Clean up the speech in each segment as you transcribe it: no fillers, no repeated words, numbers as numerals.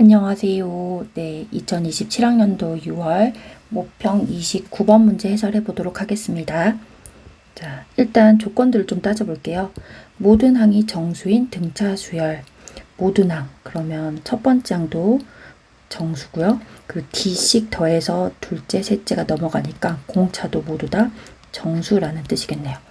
안녕하세요. 네, 2027학년도 6월 모평 29번 문제 해설해 보도록 하겠습니다. 자, 일단 조건들을 좀 따져볼게요. 모든 항이 정수인 등차 수열. 모든 항. 그러면 첫 번째 항도 정수고요. 그 D씩 더해서 둘째, 셋째가 넘어가니까 공차도 모두 다 정수라는 뜻이겠네요.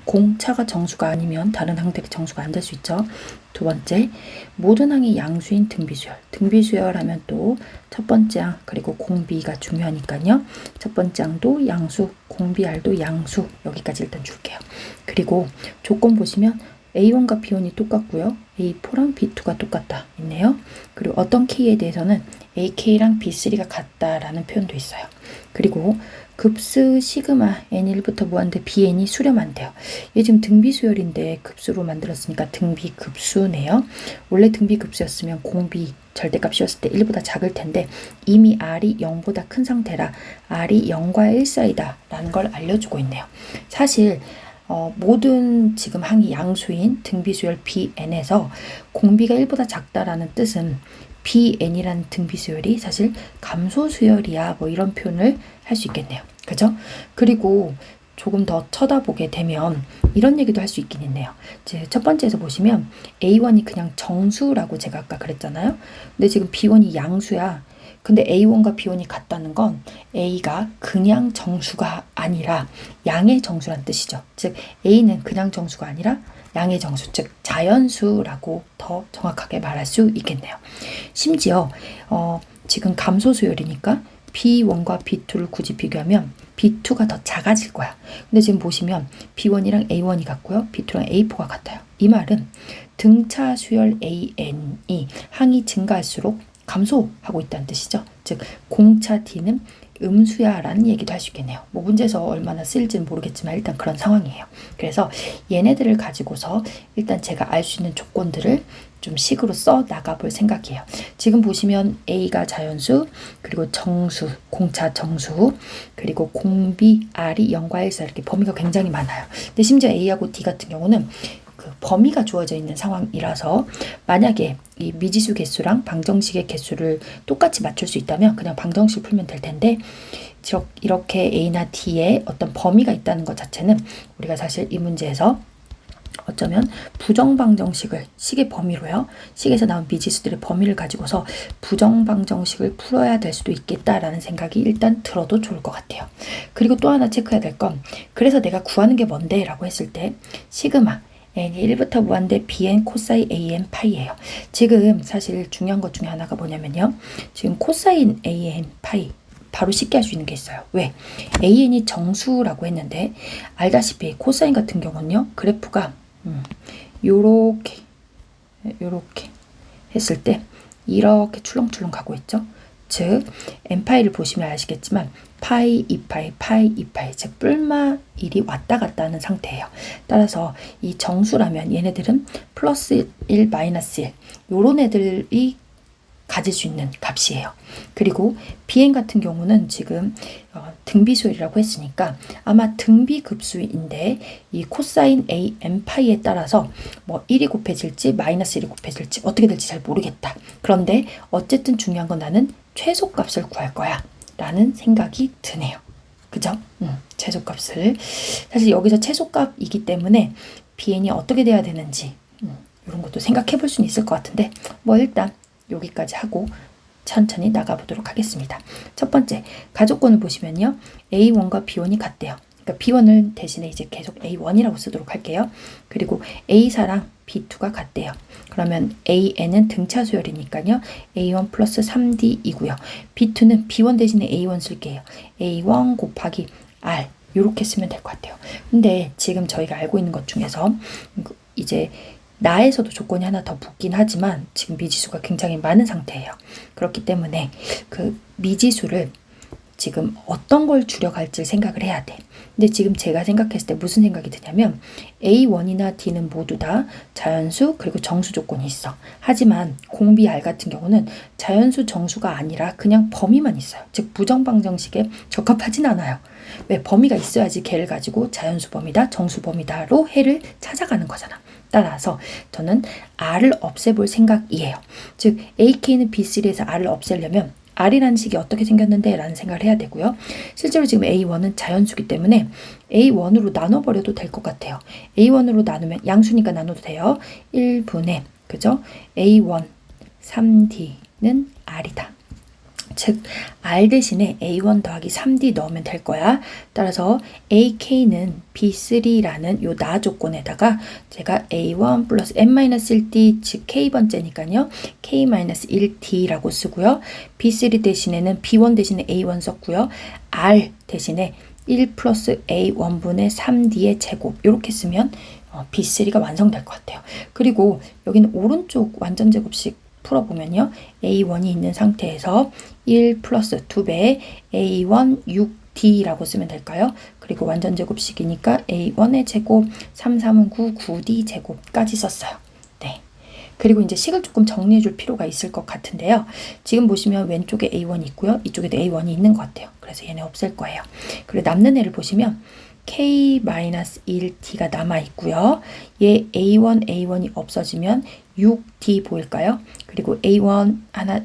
공차가 정수가 아니면 다른 항들이 정수가 안 될 수 있죠. 두 번째, 모든 항이 양수인 등비수열. 등비수열 하면 또 첫 번째 항 그리고 공비가 중요하니까요. 첫 번째 항도 양수, 공비알도 양수. 여기까지 일단 줄게요. 그리고 조건 보시면 A1과 B1이 똑같고요. A4랑 B2가 똑같다 있네요. 그리고 어떤 K에 대해서는 AK랑 B3가 같다라는 표현도 있어요. 그리고 급수 시그마 N1부터 무한대 BN이 수렴한대요. 이게 지금 등비수열인데 급수로 만들었으니까 등비급수네요. 원래 등비급수였으면 공비 절대값이었을 때 1보다 작을 텐데 이미 R이 0보다 큰 상태라 R이 0과 1 사이다 라는 걸 알려주고 있네요. 사실 모든 지금 항이 양수인 등비수열 BN에서 공비가 1보다 작다라는 뜻은 BN이라는 등비수열이 사실 감소수열이야 뭐 이런 표현을 할 수 있겠네요. 그죠? 그리고 조금 더 쳐다보게 되면 이런 얘기도 할 수 있긴 있네요. 이제 첫 번째에서 보시면 A1이 그냥 정수라고 제가 아까 그랬잖아요. 근데 지금 B1이 양수야. 근데 A1과 B1이 같다는 건 A가 그냥 정수가 아니라 양의 정수란 뜻이죠. 즉 A는 그냥 정수가 아니라 양의 정수, 즉 자연수라고 더 정확하게 말할 수 있겠네요. 심지어 지금 감소수열이니까 B1과 B2를 굳이 비교하면 B2가 더 작아질 거야. 근데 지금 보시면 B1이랑 A1이 같고요. B2랑 A4가 같아요. 이 말은 등차 수열 AN이 항이 증가할수록 감소하고 있다는 뜻이죠. 즉 공차 D는 음수야 라는 얘기도 할 수 있겠네요. 뭐 문제에서 얼마나 쓰일지는 모르겠지만 일단 그런 상황이에요. 그래서 얘네들을 가지고서 일단 제가 알 수 있는 조건들을 좀 식으로 써 나가볼 생각이에요. 지금 보시면 A가 자연수, 그리고 정수, 공차 정수, 그리고 공비, R이 0과 1사 이렇게 범위가 굉장히 많아요. 근데 심지어 A하고 D 같은 경우는 그 범위가 주어져 있는 상황이라서 만약에 이 미지수 개수랑 방정식의 개수를 똑같이 맞출 수 있다면 그냥 방정식 풀면 될 텐데 이렇게 A나 D에 어떤 범위가 있다는 것 자체는 우리가 사실 이 문제에서 어쩌면 부정방정식을 식의 범위로요. 식에서 나온 미지수들의 범위를 가지고서 부정방정식을 풀어야 될 수도 있겠다라는 생각이 일단 들어도 좋을 것 같아요. 그리고 또 하나 체크해야 될 건 그래서 내가 구하는 게 뭔데? 라고 했을 때 시그마 n이 1부터 무한대 bn 코사인 an 파이예요. 지금 사실 중요한 것 중에 하나가 뭐냐면요. 지금 코사인 an 파이 바로 쉽게 할 수 있는 게 있어요. 왜? an이 정수라고 했는데 알다시피 코사인 같은 경우는요. 그래프가 요렇게 했을 때 이렇게 출렁출렁 가고 있죠. 즉 n파이를 보시면 아시겠지만 파이, 2파이, 파이, 2파이 즉 뿔마 1이 왔다 갔다 하는 상태예요. 따라서 이 정수라면 얘네들은 플러스 1, 마이너스 1 요런 애들이 가질 수 있는 값이에요. 그리고 bn 같은 경우는 지금 등비수열이라고 했으니까 아마 등비급수인데 이 코사인 a n 파이에 따라서 뭐 1이 곱해질지 마이너스 1이 곱해질지 어떻게 될지 잘 모르겠다. 그런데 어쨌든 중요한 건 나는 최소값을 구할 거야 라는 생각이 드네요. 그죠? 최소값을 사실 여기서 최소값이기 때문에 bn이 어떻게 돼야 되는지 이런 것도 생각해 볼 수는 있을 것 같은데 뭐 일단 여기까지 하고 천천히 나가보도록 하겠습니다. 첫 번째, 가족권을 보시면요. A1과 B1이 같대요. 그러니까 B1을 대신에 이제 계속 A1이라고 쓰도록 할게요. 그리고 A4랑 B2가 같대요. 그러면 AN은 등차 수열이니까요. A1 플러스 3D이고요. B2는 B1 대신에 A1 쓸게요. A1 곱하기 R 이렇게 쓰면 될 것 같아요. 근데 지금 저희가 알고 있는 것 중에서 이제 나에서도 조건이 하나 더 붙긴 하지만 지금 미지수가 굉장히 많은 상태예요. 그렇기 때문에 그 미지수를 지금 어떤 걸 줄여갈지 생각을 해야 돼. 근데 지금 제가 생각했을 때 무슨 생각이 드냐면 A1이나 D는 모두 다 자연수 그리고 정수 조건이 있어. 하지만 공비 R 같은 경우는 자연수 정수가 아니라 그냥 범위만 있어요. 즉 부정방정식에 적합하진 않아요. 왜? 범위가 있어야지 걔를 가지고 자연수 범위다 정수 범위다로 해를 찾아가는 거잖아. 따라서 저는 R을 없애볼 생각이에요. 즉 AK는 B3에서 R을 없애려면 R이라는 식이 어떻게 생겼는데 라는 생각을 해야 되고요. 실제로 지금 A1은 자연수기 때문에 A1으로 나눠버려도 될 것 같아요. A1으로 나누면 양수니까 나눠도 돼요. 1분의 그죠? A1 3D는 R이다. 즉 R 대신에 A1 더하기 3D 넣으면 될 거야. 따라서 AK는 B3라는 요 나 조건에다가 제가 A1 플러스 N-1D 즉 K번째니까요. K-1D라고 쓰고요. B3 대신에는 B1 대신에 A1 썼고요. R 대신에 1 플러스 A1분의 3D의 제곱 이렇게 쓰면 B3가 완성될 것 같아요. 그리고 여기는 오른쪽 완전 제곱식 풀어보면요. A1이 있는 상태에서 1 플러스 2배의 A1 6D라고 쓰면 될까요? 그리고 완전 제곱식이니까 A1의 제곱 3, 3은 9, 9D 제곱까지 썼어요. 네. 그리고 이제 식을 조금 정리해 줄 필요가 있을 것 같은데요. 지금 보시면 왼쪽에 A1이 있고요. 이쪽에도 A1이 있는 것 같아요. 그래서 얘네 없앨 거예요. 그리고 남는 애를 보시면 K-1D가 남아있고요. 얘 A1이 없어지면 6D 보일까요? 그리고 A1 하나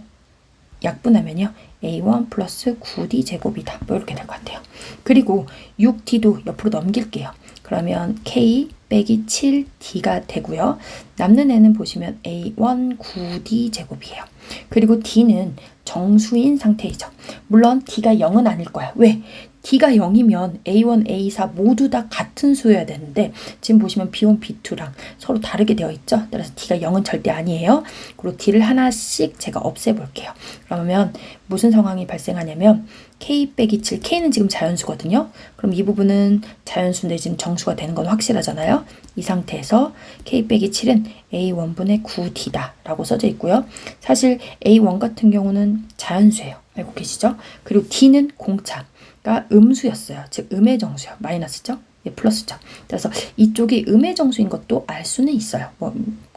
약분하면요. A1 플러스 9D 제곱이다. 뭐 이렇게 될 것 같아요. 그리고 6D도 옆으로 넘길게요. 그러면 K 빼기 7D가 되고요. 남는 애는 보시면 A1 9D 제곱이에요. 그리고 D는 정수인 상태이죠. 물론 D가 0은 아닐 거야. 왜? D가 0이면 A1, A4 모두 다 같은 수여야 되는데 지금 보시면 B1, B2랑 서로 다르게 되어 있죠. 따라서 D가 0은 절대 아니에요. 그리고 D를 하나씩 제가 없애볼게요. 그러면 무슨 상황이 발생하냐면 K 빼기 7, K는 지금 자연수거든요. 그럼 이 부분은 자연수인데 지금 정수가 되는 건 확실하잖아요. 이 상태에서 K 빼기 7은 A1분의 9D다 라고 써져 있고요. 사실 A1 같은 경우는 자연수예요. 알고 계시죠? 그리고 D는 공차가 음수였어요. 즉 음의 정수요. 마이너스죠? 예, 플러스죠. 그래서 이쪽이 음의 정수인 것도 알 수는 있어요.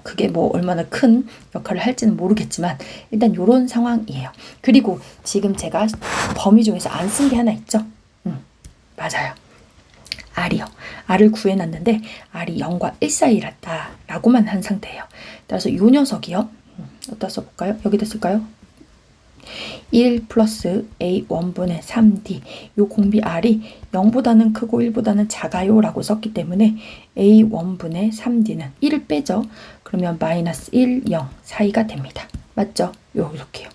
그게 얼마나 큰 역할을 할지는 모르겠지만 일단 이런 상황이에요. 그리고 지금 제가 범위 중에서 안 쓴 게 하나 있죠? 맞아요. R이요. R을 구해놨는데 R이 0과 1 사이였다 라고만 한 상태예요. 따라서 이 녀석이요. 어디다 써볼까요? 여기다 쓸까요? 1 플러스 A1분의 3D 요 공비 R이 0보다는 크고 1보다는 작아요 라고 썼기 때문에 A1분의 3D는 1을 빼죠. 그러면 마이너스 1, 0 사이가 됩니다. 맞죠? 이렇게요.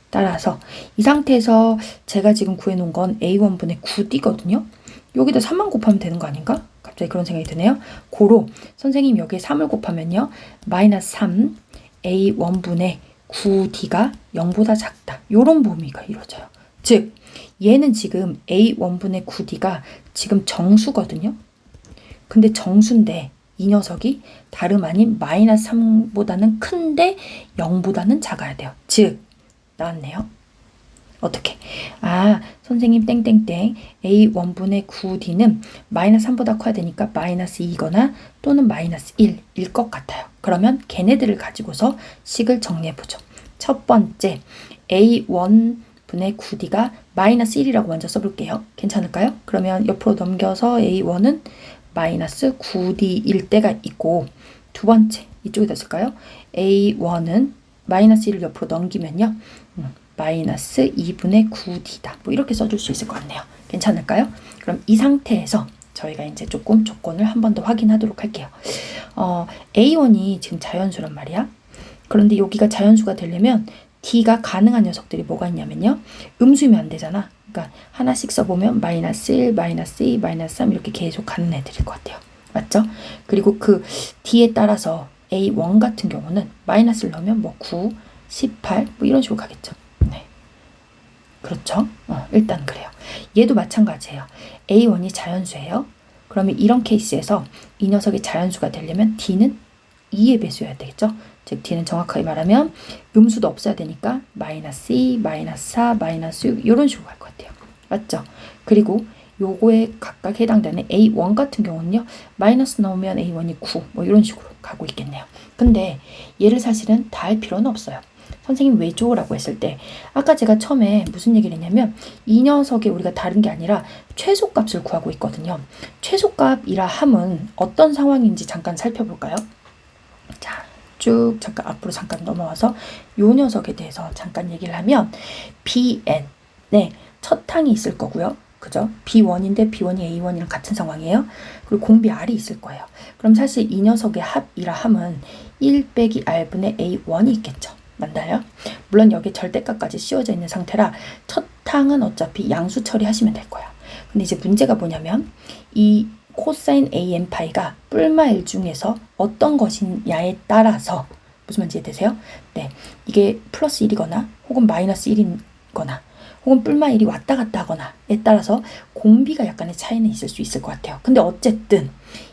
따라서 이 상태에서 제가 지금 구해놓은 건 A1분의 9D거든요. 여기다 3만 곱하면 되는 거 아닌가? 갑자기 그런 생각이 드네요. 고로 선생님 여기에 3을 곱하면요. 마이너스 3 A1분의 9D가 0보다 작다. 이런 범위가 이루어져요. 즉 얘는 지금 A1분의 9D가 지금 정수거든요. 근데 정수인데 이 녀석이 다름 아닌 마이너스 3보다는 큰데 0보다는 작아야 돼요. 즉 나왔네요. 어떻게? 선생님 땡땡땡 A1분의 9D는 마이너스 3보다 커야 되니까 마이너스 2거나 또는 마이너스 1일 것 같아요. 그러면 걔네들을 가지고서 식을 정리해보죠. 첫 번째 A1분의 9D가 마이너스 1이라고 먼저 써볼게요. 괜찮을까요? 그러면 옆으로 넘겨서 A1은 마이너스 9D일 때가 있고 두 번째 이쪽에다 쓸까요? A1은 마이너스 1을 옆으로 넘기면요. 마이너스 2분의 9D다. 이렇게 써줄 수 있을 것 같네요. 괜찮을까요? 그럼 이 상태에서 저희가 이제 조금 조건을 한 번 더 확인하도록 할게요. A1이 지금 자연수란 말이야. 그런데 여기가 자연수가 되려면 D가 가능한 녀석들이 뭐가 있냐면요. 음수이면 안 되잖아. 그러니까 하나씩 써보면 마이너스 1, 마이너스 2, 마이너스 3 이렇게 계속 가는 애들일 것 같아요. 맞죠? 그리고 그 D에 따라서 A1 같은 경우는 마이너스를 넣으면 9, 18 이런 식으로 가겠죠. 네. 그렇죠? 일단 그래요. 얘도 마찬가지예요. A1이 자연수예요. 그러면 이런 케이스에서 이 녀석이 자연수가 되려면 D는 2의 배수여야 되겠죠? 즉 D는 정확하게 말하면 음수도 없어야 되니까 마이너스 2, 마이너스 4, 마이너스 6 이런 식으로 갈 것 같아요. 맞죠? 그리고 요거에 각각 해당되는 A1 같은 경우는요. 마이너스 넣으면 A1이 9 이런 식으로 가고 있겠네요. 근데 얘를 사실은 다 할 필요는 없어요. 선생님 왜죠? 라고 했을 때 아까 제가 처음에 무슨 얘기를 했냐면 이 녀석이 우리가 다른 게 아니라 최소값을 구하고 있거든요. 최소값이라 함은 어떤 상황인지 잠깐 살펴볼까요? 쭉 잠깐 앞으로 잠깐 넘어와서 요 녀석에 대해서 잠깐 얘기를 하면 BN에 첫 항이 있을 거고요. 그죠? B1인데 B1이 A1이랑 같은 상황이에요. 그리고 공비 R이 있을 거예요. 그럼 사실 이 녀석의 합이라 함은 1 빼기 R분의 A1이 있겠죠. 맞나요? 물론 여기 절대값까지 씌워져 있는 상태라 첫 항은 어차피 양수 처리하시면 될 거예요. 근데 이제 문제가 뭐냐면 이 코사인 AN 파이가 뿔마 1 중에서 어떤 것이냐에 따라서 무슨 말인지 이해되세요? 네, 이게 플러스 1이거나 혹은 마이너스 1이거나 혹은 뿔마 1이 왔다 갔다 하거나에 따라서 공비가 약간의 차이는 있을 수 있을 것 같아요. 근데 어쨌든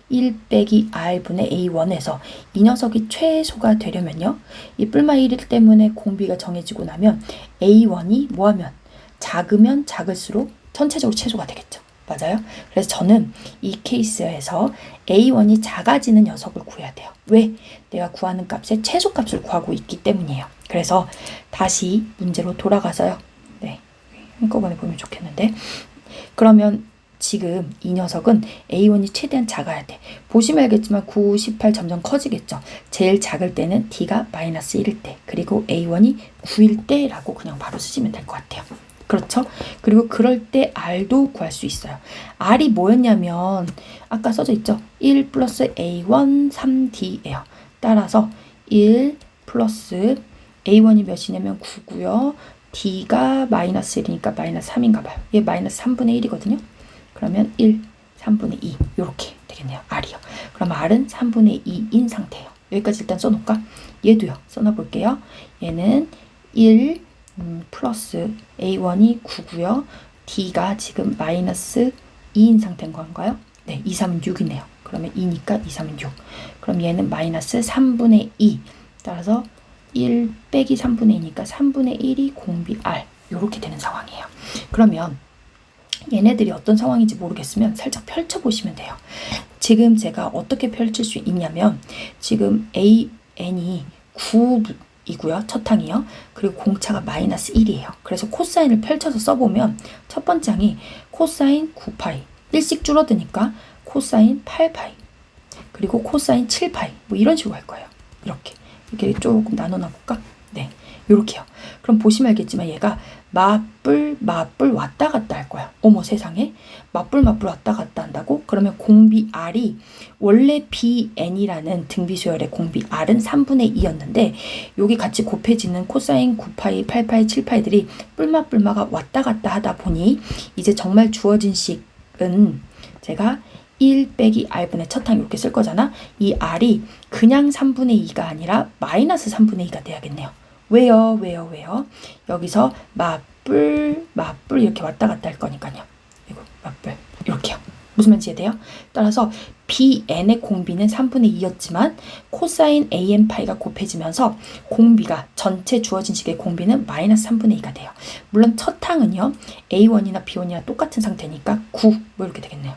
1 빼기 R분의 A1에서 이 녀석이 최소가 되려면요. 이 뿔마 1 때문에 공비가 정해지고 나면 A1이 뭐하면 작으면 작을수록 전체적으로 최소가 되겠죠. 맞아요? 그래서 저는 이 케이스에서 A1이 작아지는 녀석을 구해야 돼요. 왜? 내가 구하는 값의 최소값을 구하고 있기 때문이에요. 그래서 다시 문제로 돌아가서요. 네, 한꺼번에 보면 좋겠는데 그러면 지금 이 녀석은 A1이 최대한 작아야 돼. 보시면 알겠지만 9, 18 점점 커지겠죠. 제일 작을 때는 D가 마이너스 1일 때 그리고 A1이 9일 때라고 그냥 바로 쓰시면 될 것 같아요. 그렇죠? 그리고 그럴 때 R도 구할 수 있어요. R이 뭐였냐면 아까 써져 있죠? 1 플러스 A1 3D예요. 따라서 1 플러스 A1이 몇이냐면 9고요. D가 마이너스 1이니까 마이너스 3인가 봐요. 얘 마이너스 3분의 1이거든요. 그러면 1, 3분의 2 이렇게 되겠네요. R이요. 그럼 R은 3분의 2인 상태예요. 여기까지 일단 써놓을까? 얘도요. 써놔볼게요. 얘는 1 플러스 A1이 9고요. D가 지금 마이너스 2인 상태인 건가요? 네, 2, 3은 6이네요. 그러면 2니까 2, 3은 6. 그럼 얘는 마이너스 3분의 2. 따라서 1 빼기 3분의 2니까 3분의 1이 공비 R. 이렇게 되는 상황이에요. 그러면 얘네들이 어떤 상황인지 모르겠으면 살짝 펼쳐보시면 돼요. 지금 제가 어떻게 펼칠 수 있냐면 지금 AN이 9이고요. 첫 항이요. 그리고 공차가 마이너스 1이에요. 그래서 코사인을 펼쳐서 써보면 첫 번째 항이 코사인 9파이 1씩 줄어드니까 코사인 8파이 그리고 코사인 7파이 뭐 이런 식으로 할 거예요. 이렇게 조금 나눠놔볼까? 네, 요렇게요. 그럼 보시면 알겠지만 얘가 맞불 왔다 갔다 할 거야. 어머 세상에 맞불 왔다 갔다 한다고? 그러면 공비 R이 원래 BN이라는 등비수열의 공비 R은 3분의 2였는데 여기 같이 곱해지는 코사인 9파이, 8파이, 7파이들이 뿔마가 왔다 갔다 하다 보니 이제 정말 주어진 식은 제가 1 빼기 R분의 첫 항 이렇게 쓸 거잖아. 이 R이 그냥 3분의 2가 아니라 마이너스 3분의 2가 돼야겠네요. 왜요? 여기서 맞불 이렇게 왔다 갔다 할 거니까요. 이거 맞불 이렇게요. 무슨 말인지 이해돼요? 따라서 BN의 공비는 3분의 2였지만 코사인 AN 파이가 곱해지면서 공비가 전체 주어진 식의 공비는 마이너스 3분의 2가 돼요. 물론 첫 항은요. A1이나 B1이랑 똑같은 상태니까 9 뭐 이렇게 되겠네요.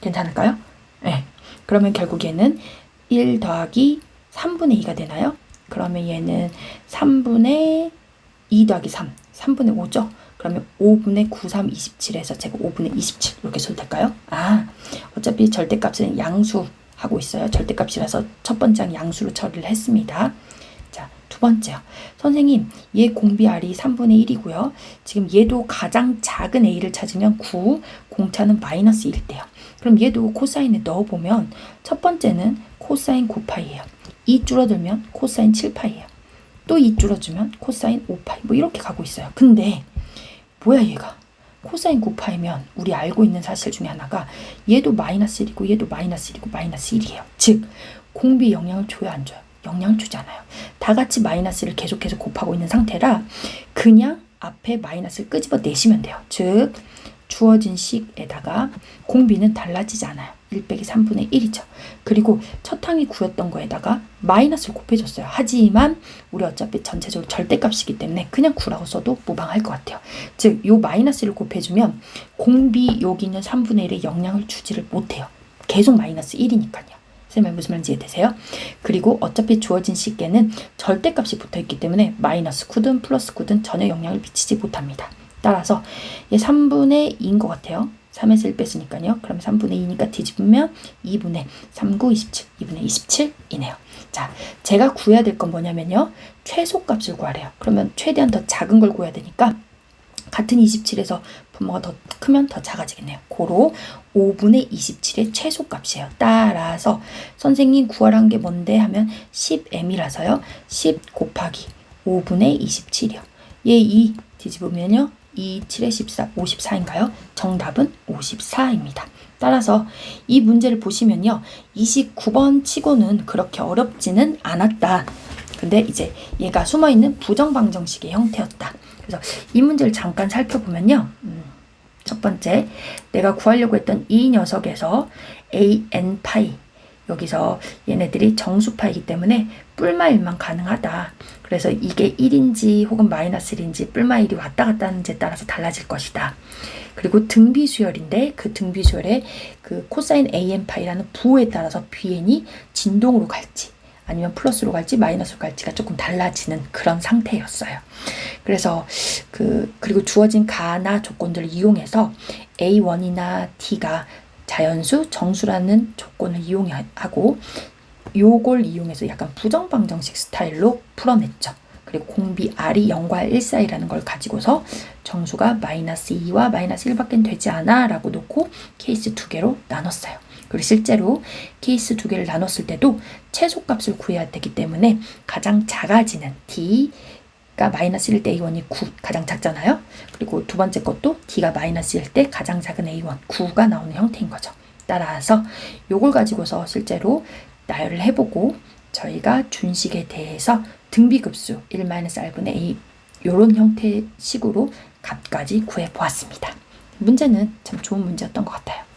괜찮을까요? 네. 그러면 결국 얘는 1 더하기 3분의 2가 되나요? 그러면 얘는 3분의 2 더하기 3분의 5죠? 그러면 5분의 9, 3, 27에서 제가 5분의 27 이렇게 써도 될까요? 어차피 절대값은 양수하고 있어요. 절대값이라서 첫 번째 항 양수로 처리를 했습니다. 자, 두 번째요. 선생님, 얘 공비 R이 3분의 1이고요. 지금 얘도 가장 작은 A를 찾으면 9, 공차는 마이너스 1일 때요. 그럼 얘도 코사인에 넣어보면 첫 번째는 코사인 9파이예요. 2 줄어들면 코사인 7파이예요. 또 2 줄어주면 코사인 5파이 뭐 이렇게 가고 있어요. 근데 뭐야 얘가 코사인 9파이면 우리 알고 있는 사실 중에 하나가 얘도 마이너스 1이고 얘도 마이너스 1이고 마이너스 1이에요. 즉 공비에 영향을 줘요 안 줘요? 영향을 주지 않아요. 다 같이 마이너스를 계속해서 곱하고 있는 상태라 그냥 앞에 마이너스를 끄집어 내시면 돼요. 즉 주어진 식에다가 공비는 달라지지 않아요. 1 빼기 3분의 1이죠. 그리고 첫 항이 9였던 거에다가 마이너스를 곱해줬어요. 하지만 우리 어차피 전체적으로 절대값이기 때문에 그냥 9라고 써도 무방할 것 같아요. 즉 요 마이너스를 곱해주면 공비 여기 있는 3분의 1에 영향을 주지를 못해요. 계속 마이너스 1이니까요. 선생님 무슨 말인지 이해되세요? 그리고 어차피 주어진 식에는 절대값이 붙어있기 때문에 마이너스 9든 플러스 9든 전혀 영향을 미치지 못합니다. 따라서 얘 3분의 2인 것 같아요. 3에서 1 뺐으니까요. 그럼 3분의 2니까 뒤집으면 2분의 3, 9, 27, 2분의 27이네요. 자, 제가 구해야 될 건 뭐냐면요. 최소값을 구하래요. 그러면 최대한 더 작은 걸 구해야 되니까 같은 27에서 분모가 더 크면 더 작아지겠네요. 고로 5분의 27의 최소값이에요. 따라서 선생님 구하란 게 뭔데 하면 10m이라서요. 10 곱하기 5분의 27이요. 얘 2 뒤집으면요. 2, 7에 14, 54인가요? 정답은 54입니다. 따라서 이 문제를 보시면요. 29번 치고는 그렇게 어렵지는 않았다. 근데 이제 얘가 숨어있는 부정방정식의 형태였다. 그래서 이 문제를 잠깐 살펴보면요. 첫 번째, 내가 구하려고 했던 이 녀석에서 an 파이, 여기서 얘네들이 정수파이기 때문에 뿔마1만 가능하다. 그래서 이게 1인지 혹은 마이너스 1인지 뿔마1이 왔다 갔다 하는지에 따라서 달라질 것이다. 그리고 등비수열인데 그 등비수열의 그 코사인 an 파이라는 부호에 따라서 bn이 진동으로 갈지 아니면 플러스로 갈지 마이너스로 갈지가 조금 달라지는 그런 상태였어요. 그래서 그리고 주어진 가나 조건들을 이용해서 A1이나 D가 자연수, 정수라는 조건을 이용하고 요걸 이용해서 약간 부정방정식 스타일로 풀어냈죠. 그리고 공비 R이 0과 1 사이라는 걸 가지고서 정수가 마이너스 2와 마이너스 1밖에 되지 않아 라고 놓고 케이스 2개로 나눴어요. 그리고 실제로 케이스 2개를 나눴을 때도 최소값을 구해야 되기 때문에 가장 작아지는 D가 마이너스 1때 A1이 9, 가장 작잖아요. 그리고 두 번째 것도 D가 마이너스 1때 가장 작은 A1, 9가 나오는 형태인 거죠. 따라서 요걸 가지고서 실제로 나열을 해보고 저희가 준식에 대해서 등비급수 1-R분의 A 요런 형태식으로 값까지 구해보았습니다. 문제는 참 좋은 문제였던 것 같아요.